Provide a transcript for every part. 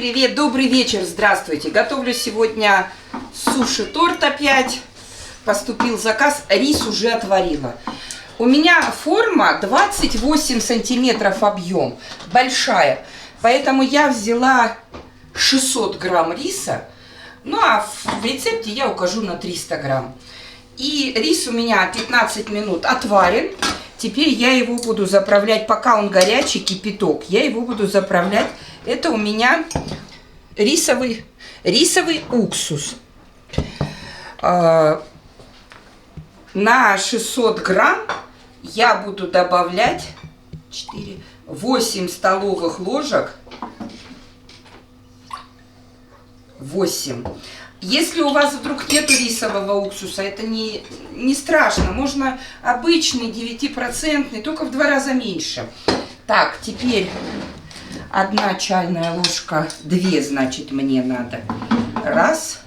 привет, добрый вечер, здравствуйте. Готовлю сегодня суши-торт опять. Поступил заказ, рис уже отварила. У меня форма 28 сантиметров объем, большая. Поэтому я взяла 600 грамм риса. Ну а в рецепте я укажу на 300 грамм. И рис у меня 15 минут отварен. Теперь я его буду заправлять, пока он горячий, кипяток. Я его буду заправлять. Это у меня рисовый уксус. На 600 грамм я буду добавлять 8 столовых ложек. 8. Если у вас вдруг нет рисового уксуса, это не страшно. Можно обычный 9%, только в 2 раза меньше. Так, теперь 1 чайная ложка, 2, значит, мне надо. Раз.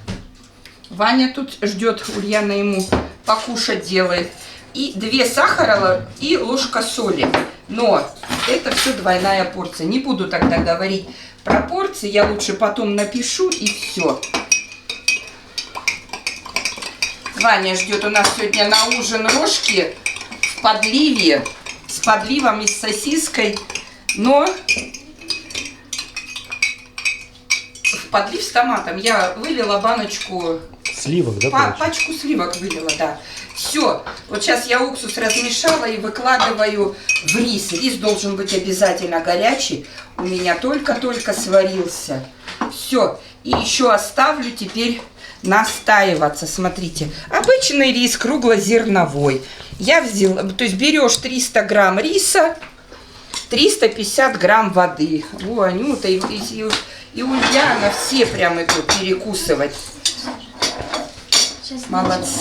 Ваня тут ждет, Ульяна ему покушать делает. И 2 сахара и ложка соли. Но это все двойная порция. Не буду тогда говорить про порции, я лучше потом напишу и все. Ваня ждет у нас сегодня на ужин рожки в подливе, с подливом и с сосиской, но в подлив с томатом я вылила баночку сливок, да? Пачку сливок вылила, да. Все, вот сейчас я уксус размешала и выкладываю в рис. Рис должен быть обязательно горячий, у меня только-только сварился. Все, и еще оставлю теперь настаиваться. Смотрите, обычный рис круглозерновой. Я взяла, то есть берешь 300 грамм риса, 350 грамм воды. О, Анюта и Ульяна все прям идут перекусывать. Молодцы.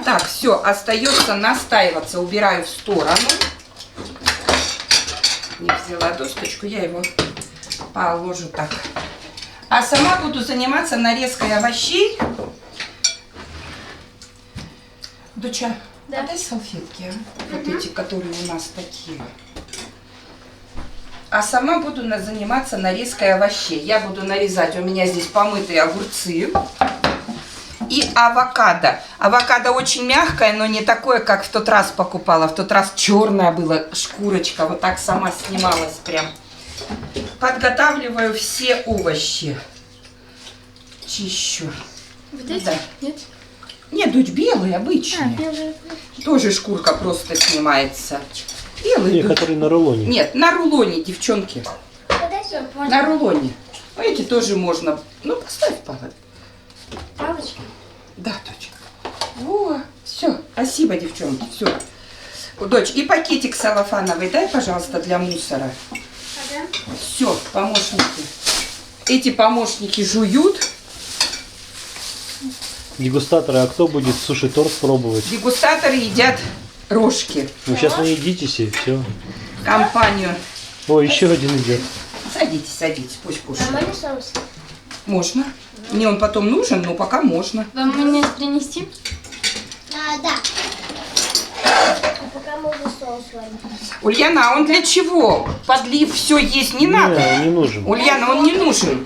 Так, все, остается настаиваться. Убираю в сторону. Не взяла досточку, я его положу так. А сама буду заниматься нарезкой овощей. Доча, да. Дай салфетки, вот эти, которые у нас такие. А сама буду заниматься нарезкой овощей. Я буду нарезать, у меня здесь помытые огурцы и авокадо. Авокадо очень мягкое, но не такое, как в тот раз покупала. В тот раз черная была шкурочка, вот так сама снималась прям. Подготавливаю все овощи. Чищу. Вот эти? Да. Нет? Нет, дочь, белые, обычные. Белые. Тоже шкурка просто снимается. Белые. Те, которые на рулоне. Нет, на рулоне, девчонки. На рулоне. Эти тоже можно. Ну, поставь палочки. Да, дочь. Во, все. Спасибо, девчонки. Все. Дочь, и пакетик салофановый дай, пожалуйста, для мусора. Ага. Все, помощники. Эти помощники жуют. Дегустаторы, а кто будет суши-торт пробовать? Дегустаторы едят рожки. Ну, сейчас наедитесь и все. Компанию. О, еще один идет. Садитесь, садитесь, пусть кушает. А можно соус? Можно. Мне он потом нужен, но пока можно. Вам мне принести? Да. А пока можно соус варить. Ульяна, а он для чего? Подлив все есть не надо. Не нужен. Ульяна, он не нужен.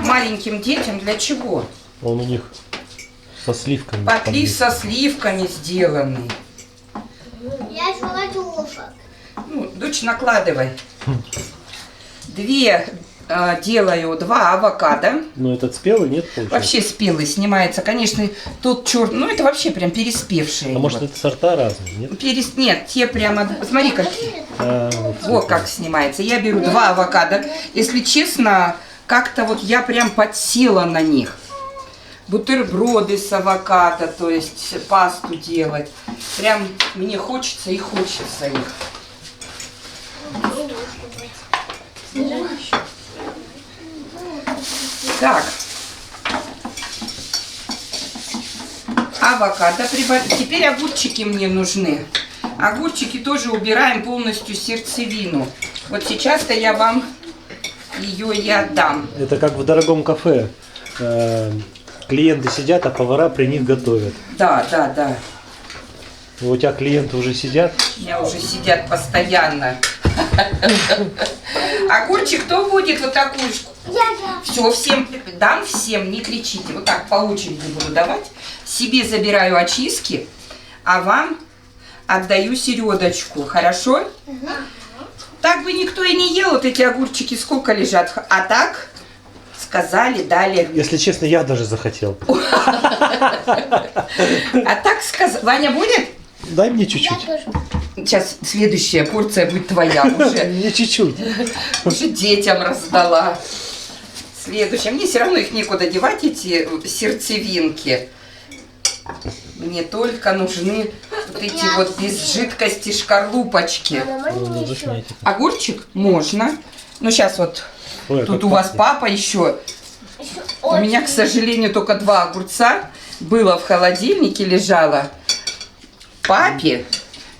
Маленьким детям для чего? Он у них со сливками. Подлив со сливками сделанный. Я взяла ложек. Ну, дочь, накладывай. 2 делаю 2 авокадо. Но этот спелый, нет, получается? Вообще спелый снимается. Конечно, тот черный. Ну, это вообще прям переспевшие. А может, вот. это сорта разные, нет? Нет, те прямо... Смотри, какие. Вот как снимается. Я беру 2 авокадо. Если честно, как-то вот я прям подсела на них. Бутерброды с авокадо, то есть пасту делать. Прям мне хочется и хочется их. Так. Авокадо прибавить. Теперь огурчики мне нужны. Огурчики тоже убираем полностью сердцевину. Вот сейчас-то я вам ее и отдам. Это как в дорогом кафе. Клиенты сидят, а повара при них готовят. Да, да, да. У тебя клиенты уже сидят? У меня уже сидят постоянно. огурчик, кто будет вот такую? Я. Все, всем дам, всем, не кричите. Вот так по очереди буду давать. Себе забираю очистки, а вам отдаю середочку. Хорошо? Так бы никто и не ел, вот эти огурчики сколько лежат. А так сказали, дали. Если честно, я даже захотел. А так сказали. Ваня будет? Дай мне Я чуть-чуть. тоже. Сейчас следующая порция будет твоя уже. Не чуть-чуть. Уже детям раздала. Следующая. Мне все равно их некуда девать, эти сердцевинки. Мне только нужны вот эти вот без жидкости шкарлупочки. Мама, Ну, мне надо еще. снять. Огурчик? Можно. Ну, сейчас вот Ой, тут как у вас пахнет. папа еще. У меня, к сожалению, только 2 огурца было в холодильнике, лежало. Папе,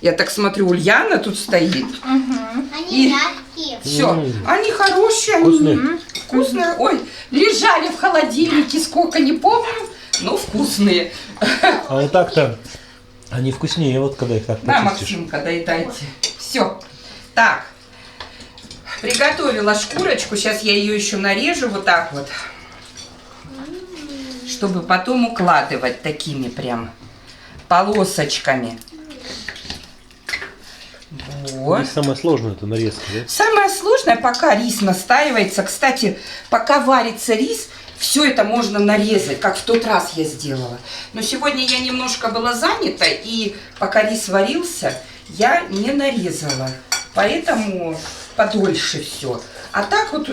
я так смотрю, Ульяна тут стоит. Они И- мягкие. Все, они хорошие, Вкусные. они вкусные. Ой, лежали в холодильнике, сколько не помню, но вкусные. А и так-то они вкуснее, вот когда их так Да, почистишь. Максимка, доедайте. Все. Так, приготовила шкурочку, сейчас я ее еще нарежу вот так вот, чтобы потом укладывать такими прям полосочками. Вот. Здесь самое сложное это нарезка, да? Самое сложное, пока рис настаивается. Кстати, пока варится рис, все это можно нарезать, как в тот раз я сделала. Но сегодня я немножко была занята, и пока рис варился, я не нарезала. Поэтому подольше все. А так вот,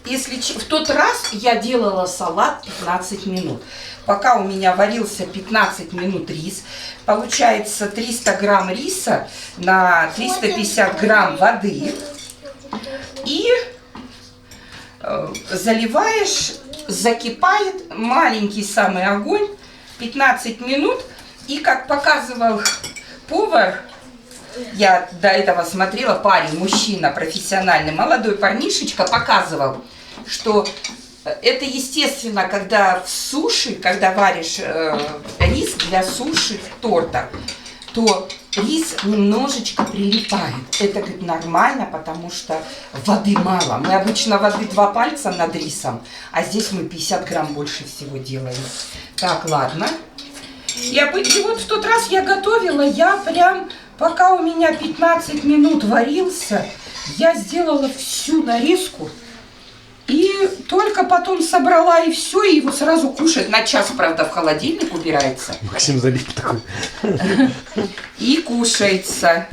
если в тот раз я делала салат 15 минут. Пока у меня варился 15 минут рис, получается 300 грамм риса на 350 грамм воды. И заливаешь, закипает, маленький самый огонь, 15 минут. И как показывал повар, я до этого смотрела, парень, мужчина, профессиональный, молодой парнишечка показывал, что это естественно, когда в суши, когда варишь рис для суши торта, то рис немножечко прилипает. Это, говорит, нормально, потому что воды мало. Мы обычно воды 2 пальца над рисом, а здесь мы 50 грамм больше всего делаем. Так, ладно. И вот в тот раз я готовила, я прям, пока у меня 15 минут варился, я сделала всю нарезку. И только потом собрала, и все, и его сразу кушать. На час, правда, в холодильник убирается. Максим залип такой. И кушается.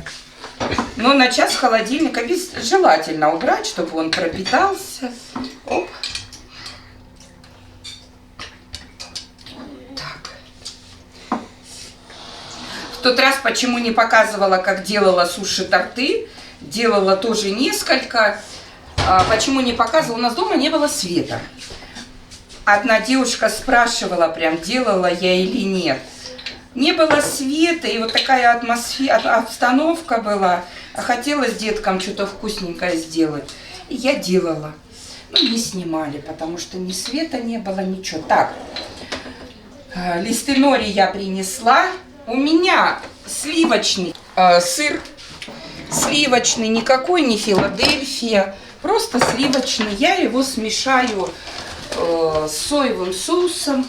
Но на час в холодильник желательно убрать, чтобы он пропитался. Оп. Так. В тот раз почему не показывала, как делала суши-торты. Делала тоже несколько. Почему не показывала? У нас дома не было света. Одна девушка спрашивала, прям делала я или нет. Не было света, и вот такая обстановка была. А хотелось деткам что-то вкусненькое сделать. И я делала. Ну, не снимали, потому что ни света не было, ничего. Так, листы нори я принесла. У меня сливочный сыр. Сливочный, никакой не Филадельфия. Просто сливочный. Я его смешаю с соевым соусом.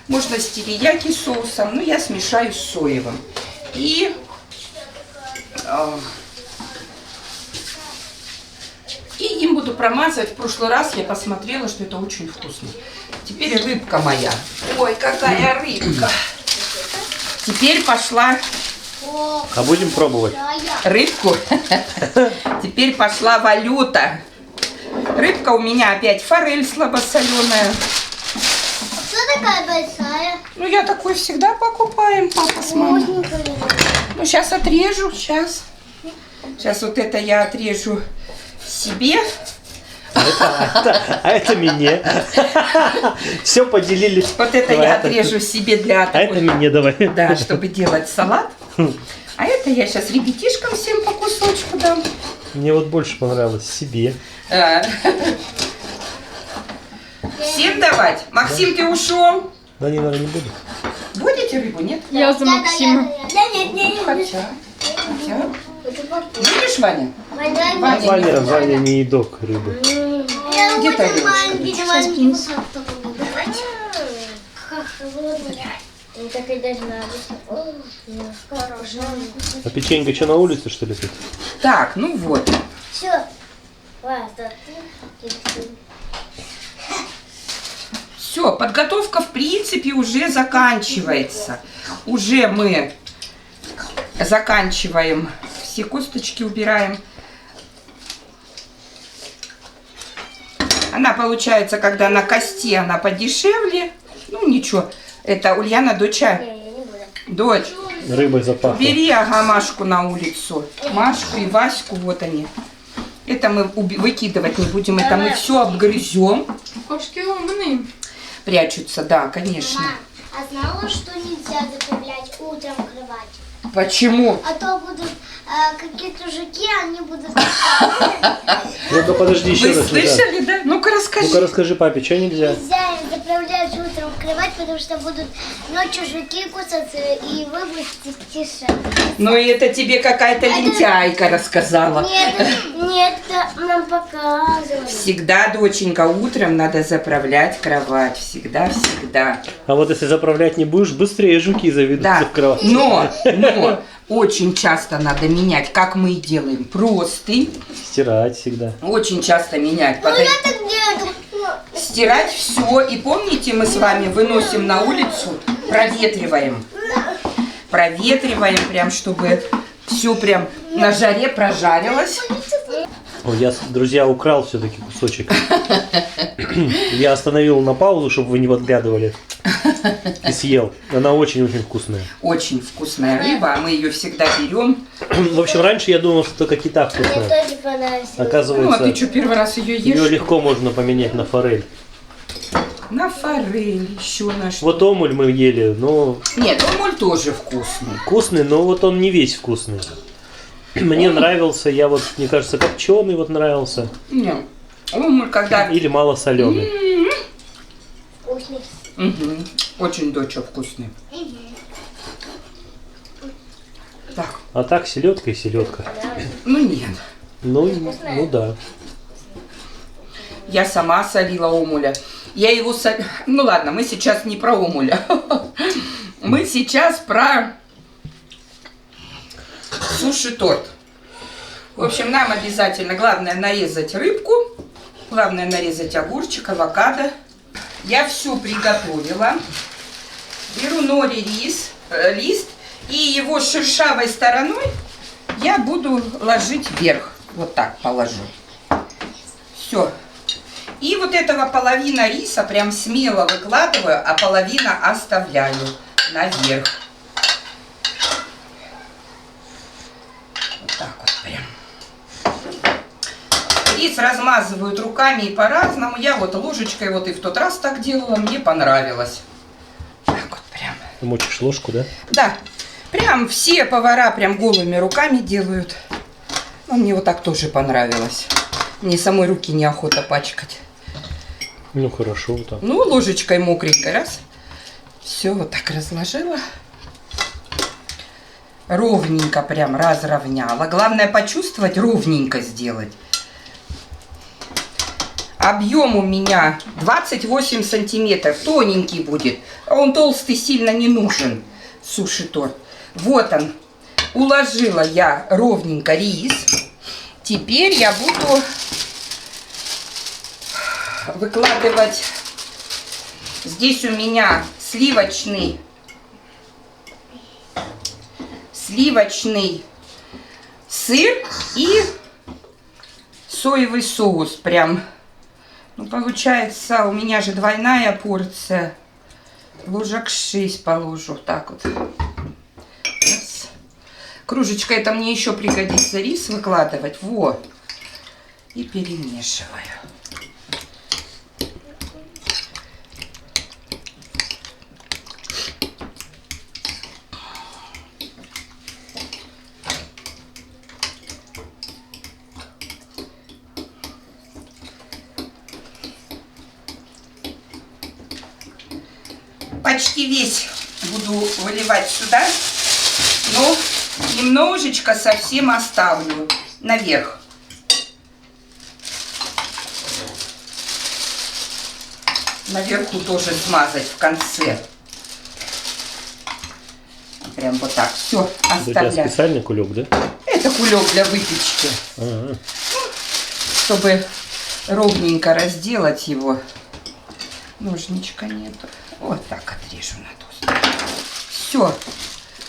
Можно с терияки соусом, но я смешаю с соевым. И им буду промазывать. В прошлый раз я посмотрела, что это очень вкусно. Теперь рыбка моя. Ой, какая рыбка. Теперь пошла А будем пробовать? рыбку. Теперь пошла валюта. Рыбка у меня опять форель слабосоленая. Что такая большая? Ну, я такой всегда покупаем, папа с мамой. Ну, сейчас отрежу, сейчас. Сейчас вот это я отрежу себе. А это мне. Все поделили. Вот это Давай, я отрежу себе для А это такой, мне давай. да, чтобы делать салат. А это я сейчас ребятишкам всем по кусочку дам. Мне вот больше понравилось себе. Всем давать. Максим, ты ушел? Да, не, наверное, не буду. Будете рыбу, нет? Я за Максима. Да нет, не Хотя. Это папа. Будешь, Ваня? Ваня, Ваня. Ваня, Ваня не едок рыбы. Где это тарелочка? маленький кусок только буду. Как холодно. Ну, так и даже надо. Хорошо. А печенька что, на улице, что ли, тут? Так, ну вот. Все. Ладно, ты. Все, подготовка в принципе уже заканчивается. Уже мы заканчиваем, все косточки убираем. Она получается, когда на кости, она подешевле. Ну ничего, это Ульяна, доча. Не, я не буду. Дочь, Рыбой запахло. бери, ага, Машку на улицу. Машку и Ваську, вот они. Это мы выкидывать не будем, это мы все обгрызем. Кошки умные. Прячутся, да, конечно. Мама, а знала, что нельзя заправлять утром кровать? Почему? А то будут какие-то жуки, они будут... Ну-ка, подожди еще Вы раз. Ну-ка. слышали, да? Ну-ка расскажи. Ну-ка расскажи папе, что нельзя? Нельзя заправлять утром кровать, потому что будут ночью жуки кусаться, и вы будете тише. Ну и это тебе какая-то лентяйка рассказала. Нет, это нам показывали. Всегда, доченька, утром надо заправлять кровать. Всегда, всегда. А вот если заправлять не будешь, быстрее жуки заведутся Да, в кровать. но очень часто надо менять, как мы и делаем. Простынь. Стирать всегда. Очень часто менять. Ну я так делаю. Стирать все. И помните, мы с вами выносим на улицу, проветриваем. Проветриваем, прям, чтобы все прям на жаре прожарилось. Ой, я, друзья, украл все-таки кусочек. Я остановил на паузу, чтобы вы не подглядывали. И съел. Она очень-очень вкусная. Очень вкусная рыба, а мы ее всегда берем. В общем, раньше я думал, что только кита Мне вкусная. тоже понравилось. Ну, а Оказывается, ты что, первый раз ее ее ешь? легко можно поменять на форель. На форель, еще на что. Вот омуль мы ели, но Нет, омуль тоже вкусный. вкусный, но вот он не весь вкусный. Мне нравился, я вот, мне кажется, копченый вот нравился. Нет, омуль, когда... Или мало соленый. Вкусный. Мгм. Очень, доча, вкусный. Так, А так селедка и селедка. ну нет. Ну да. Я сама солила омуля. Я его Ну ладно, мы сейчас не про омуля. Мы сейчас про суши-торт. В общем, нам обязательно, главное, нарезать рыбку. Главное, нарезать огурчик, авокадо. Я все приготовила. Беру нори-лист, и его шершавой стороной я буду ложить вверх. Вот так положу. Все. И вот этого половина риса прям смело выкладываю, а половина оставляю наверх. Вот так вот прям. Рис размазывают руками и по-разному. Я вот ложечкой вот и в тот раз так делала, мне понравилось. Так вот прям. Ты мочишь ложку, да? Да, прям все повара прям голыми руками делают. Но мне вот так тоже понравилось. Мне самой руки неохота пачкать. Ну хорошо, вот так. Ну, ложечкой мокренькой, раз. Все, вот так разложила. Ровненько прям разровняла. Главное почувствовать, ровненько сделать. Объем у меня 28 сантиметров. Тоненький будет. А он толстый сильно не нужен. Суши-торт. Вот он. Уложила я ровненько рис. Теперь я буду выкладывать. Здесь у меня сливочный сыр и соевый соус. Прям, ну, получается, у меня же двойная порция. Ложек 6 положу. Так вот. Раз. Кружечка, это мне еще пригодится рис выкладывать. Вот. И перемешиваю. Почти весь буду выливать сюда. Но Немножечко совсем оставлю наверх. Наверху тоже смазать в конце. Прям вот так. Все, Это у тебя оставляю. специальный кулек, да? Это кулек для выпечки. Ага. Чтобы ровненько разделать его. Ножничка нету. Вот так отрежу на ту сторону. Все.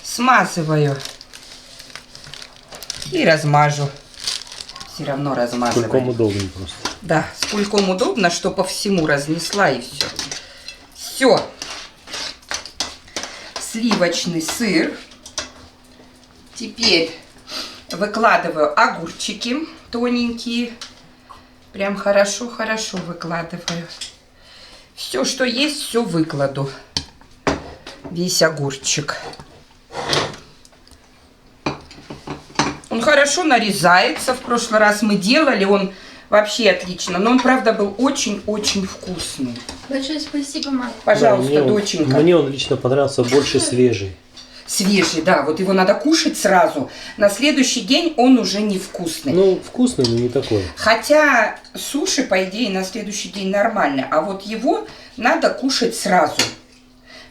Смазываю. И размажу. Все равно размазываю. Кульком удобнее просто. Да, с кульком удобно, что по всему разнесла и все. Все. Сливочный сыр. Теперь выкладываю огурчики тоненькие. Прям хорошо-хорошо выкладываю. Все, что есть, все выкладу. Весь огурчик. Он хорошо нарезается. В прошлый раз мы делали, он вообще отлично. Но он, правда, был очень-очень вкусный. Большое спасибо, мам. Пожалуйста, Да, доченька. Мне он лично понравился больше свежий. Свежий, да. Вот его надо кушать сразу. На следующий день он уже невкусный. Ну, вкусный, но не такой. Хотя суши, по идее, на следующий день нормально. А вот его надо кушать сразу.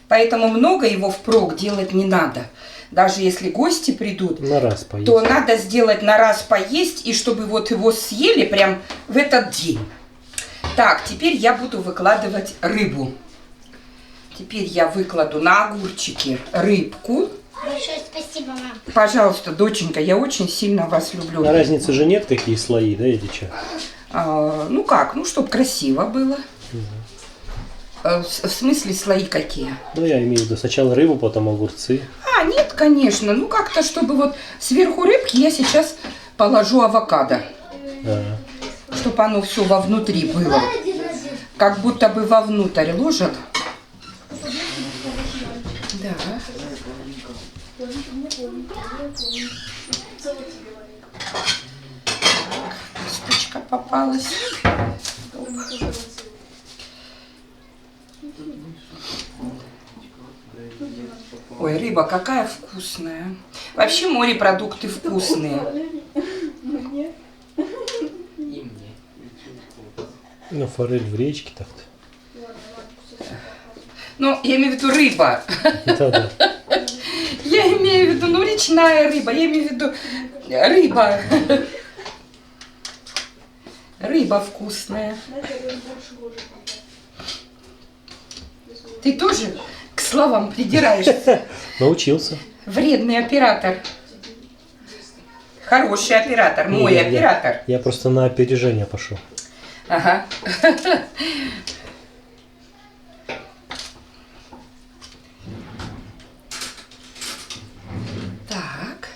Поэтому много его впрок делать не надо. Даже если гости придут, На раз поесть. то надо сделать на раз поесть, и чтобы вот его съели прям в этот день. Так, теперь я буду выкладывать рыбу. Теперь я выкладу на огурчики рыбку. Большое спасибо, мам. Пожалуйста, доченька, я очень сильно вас люблю. А разницы же нет, какие слои, да, Эдича? Ну как, ну чтоб красиво было. В смысле слои какие? Ну, я имею в виду сначала рыбу, потом огурцы. Нет, конечно. Ну как-то, чтобы вот сверху рыбки я сейчас положу авокадо. Ага. Чтобы оно все вовнутри было. Как будто бы вовнутрь ложат. Да. Косточка попалась. Ой, рыба какая вкусная. Вообще морепродукты вкусные. Ну, форель в речке так-то. Ну, я имею в виду рыба. Да-да. Я имею в виду, ну, речная рыба. Я имею в виду рыба. Рыба вкусная. Ты тоже к словам придираешься? Научился. Вредный оператор. Хороший оператор, мой Не, оператор. Я просто на опережение пошел. Ага. Так.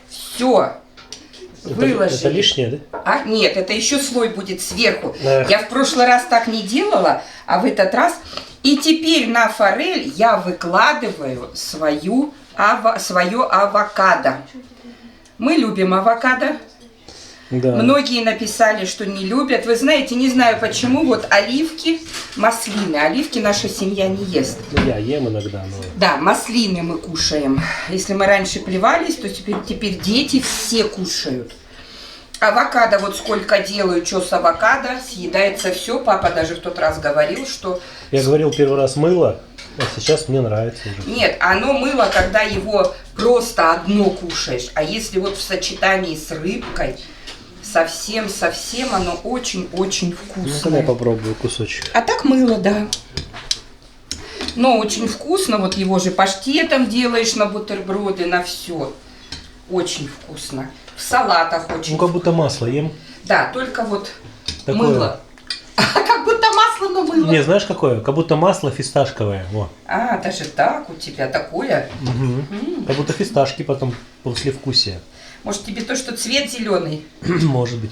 Все. Выложили. Это лишнее, да? Нет, это еще слой будет сверху. Эх. Я в прошлый раз так не делала, а в этот раз. И теперь на форель я выкладываю свое авокадо. Мы любим авокадо. Да. Многие написали, что не любят. Вы знаете, не знаю почему, вот оливки, маслины. Оливки наша семья не ест. Ну, я ем иногда, но... Да, маслины мы кушаем. Если мы раньше плевались, то теперь дети все кушают. Авокадо, вот сколько делаю, что с авокадо, съедается все. Папа даже в тот раз говорил, что... Я говорил первый раз мыло, а сейчас мне нравится уже. Нет, оно мыло, когда его просто одно кушаешь. А если вот в сочетании с рыбкой, совсем оно очень-очень Ну, тогда я вкусное. попробую кусочек. А так мыло, да. Но очень вкусно. Вот его же паштетом делаешь на бутерброды, на все. Очень вкусно. В салатах очень. Ну, как будто масло ем. Да, только вот Такое. мыло. Как будто масло, но мыло. Не, знаешь какое? Как будто масло фисташковое. Во. Даже так у тебя такое. Мгм. Как будто фисташки потом послевкусие. Может, тебе то, что цвет зеленый? Может быть.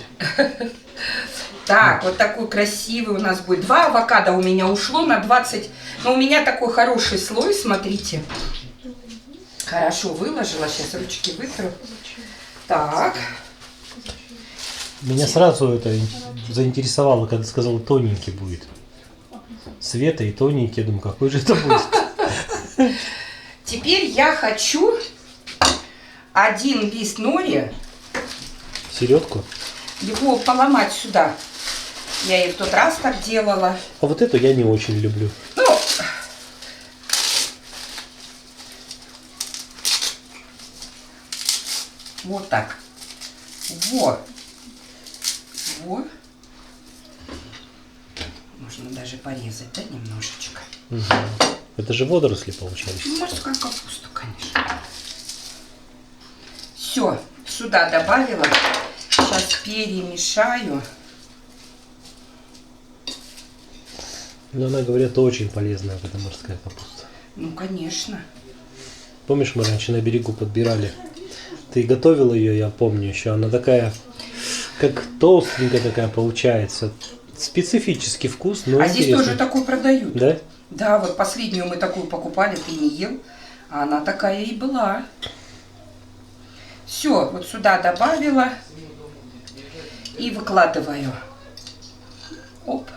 Так, вот такой красивый у нас будет. 2 авокадо у меня ушло на 20. Но у меня такой хороший слой, смотрите. Хорошо выложила. Сейчас ручки вытру. Так. Меня сразу это заинтересовало, когда ты сказал, тоненький будет. Света и тоненький. Я думаю, какой же это будет? Теперь я хочу один лист нори, Середку. его поломать сюда. Я и в тот раз так делала. А вот эту я не очень люблю. Ну, вот так. Вот. Вот. Можно даже порезать, да, немножечко. Угу. Это же водоросли получались. Ну, морская капуста, конечно. Все, сюда добавила. Сейчас перемешаю. Но она, говорят, очень полезная, эта морская капуста. Ну, конечно. Помнишь, мы раньше на берегу подбирали? Ты готовила ее, я помню еще. Она такая, как толстенькая такая получается. Специфический вкус, но А здесь интересный. тоже такую продают. Да? Да, вот последнюю мы такую покупали, ты не ел. А она такая и была. Все, вот сюда добавила. И выкладываю. Оп.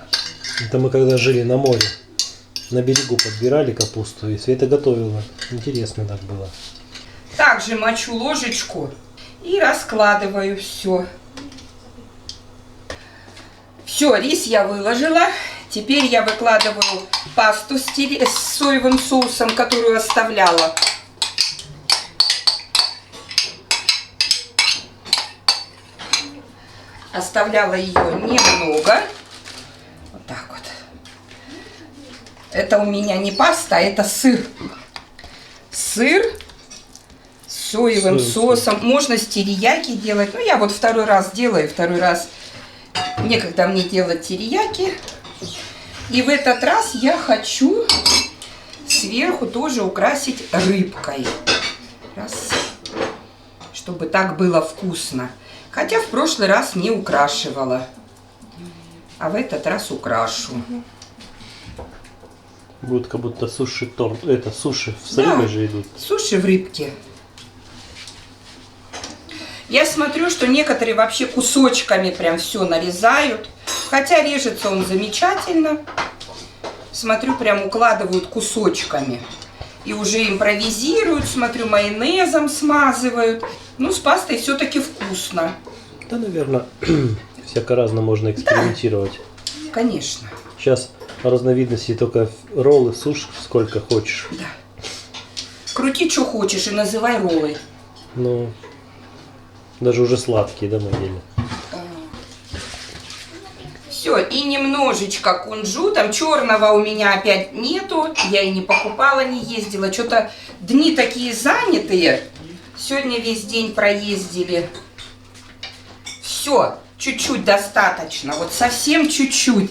Это мы когда жили на море. На берегу подбирали капусту, и Света готовила. Интересно так было. Также мочу ложечку и раскладываю все. Все, рис я выложила. Теперь я выкладываю пасту с соевым соусом, которую оставляла. Оставляла ее немного. Вот так вот. Это у меня не паста, а это сыр. Сыр с соевым соусом. Можно с терияки делать. Ну, я вот второй раз делаю, второй раз некогда мне делать терияки. И в этот раз я хочу сверху тоже украсить рыбкой. Раз. Чтобы так было вкусно. Хотя в прошлый раз не украшивала. А в этот раз украшу. Будет как будто суши-торт. Это суши с Да. рыбой же идут. Суши в рыбке. Я смотрю, что некоторые вообще кусочками прям все нарезают. Хотя режется он замечательно. Смотрю, прям укладывают кусочками. И уже импровизируют, смотрю, майонезом смазывают. Ну, с пастой все-таки вкусно. Да, наверное, всяко-разно можно экспериментировать. Конечно. Сейчас разновидностей только роллы, суши сколько хочешь. Да. Крути, что хочешь, и называй роллы. Ну, даже уже сладкие, да, мы ели. Все, и немножечко кунжутом. Черного у меня опять нету. Я и не покупала, не ездила. Что-то дни такие занятые. Сегодня весь день проездили. Все, чуть-чуть достаточно. Вот совсем чуть-чуть.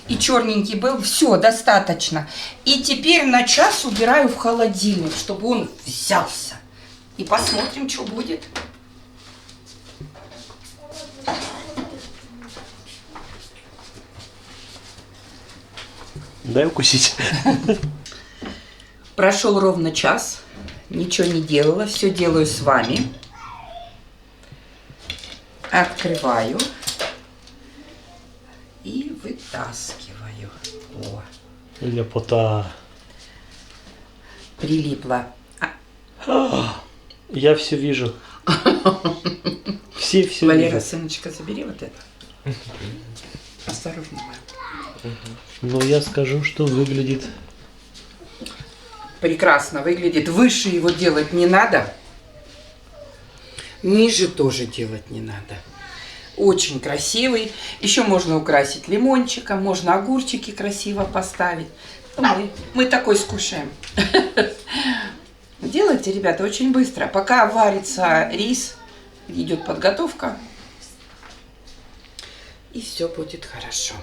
И черненький был. Все, достаточно. И теперь на час убираю в холодильник, чтобы он взялся. И посмотрим, что будет. Дай укусить. Прошел ровно час. Ничего не делала. Все делаю с вами. Открываю. И вытаскиваю. О, Ляпота. прилипла. Я все вижу. Все Валера, видят. сыночка, забери вот это. Осторожно. Но я скажу, что выглядит. Прекрасно выглядит. Выше его делать не надо. Ниже тоже делать не надо. Очень красивый. Еще можно украсить лимончиком, можно огурчики красиво поставить. Мы такой скушаем. Делайте, ребята, очень быстро. Пока варится рис, идет подготовка. И все будет хорошо.